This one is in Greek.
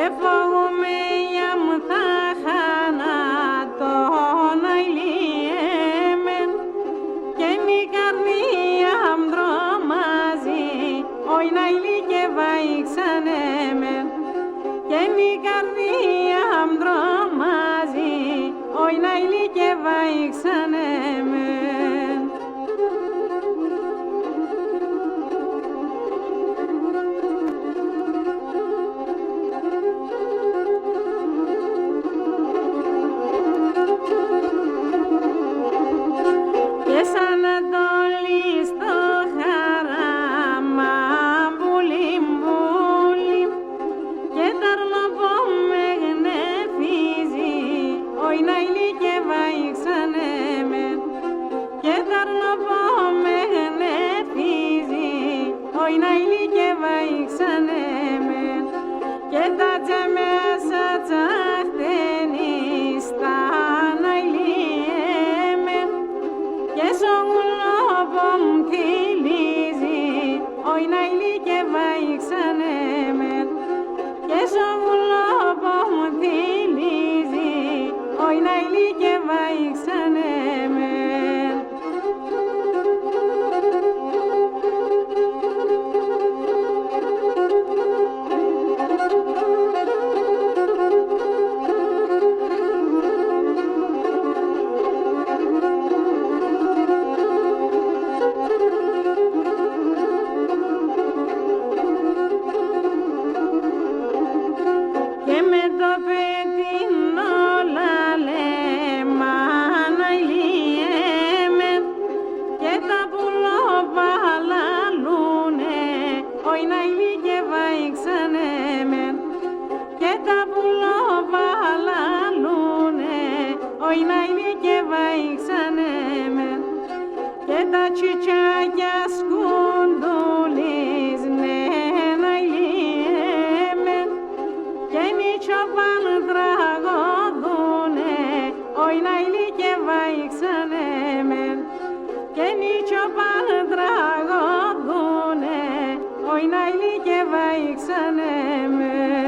και φοβούμαι για μου θα χάνα τον αηλιέμεν και η καρδία μου τρομάζει όι να ηλί και βαϊξανέμεν και η καρδία μου τρομάζει όι να ηλί και βαϊξανέμεν. Και σαν Ανατολή στο χαράμα μπουλιμπούλι και ταρλοπό με γνεφίζει όι να ηλί και βαϊξανέμεν και ταρλοπό με γνεφίζει όι να ηλί και βαϊξανέμεν και τα τζεμέσα τσαχτένει στα να ηλιέμεν και σογουλόπο μου θυλίζει όι να ηλί και βαϊξανέμεν και σογουλόπο μου θυλίζει όι να ηλί και βαϊξανέμεν. Και με το πετεινό λαλέμα να ηλιέμεν και τα πουλόπαλαλούνε όι να ηλί και βαϊξανέμεν και τα πουλόπαλαλούνε όι να ηλί και βαϊξανέμεν και τα τσιτσάκια σκουντουλίζνε να ηλιέμεν και νιτσοπάν τραγωδούνε όι να ηλί και βαϊξανέμεν και νιτσοπάν τραγωδούνε όι να ηλί και βαϊξανέμεν.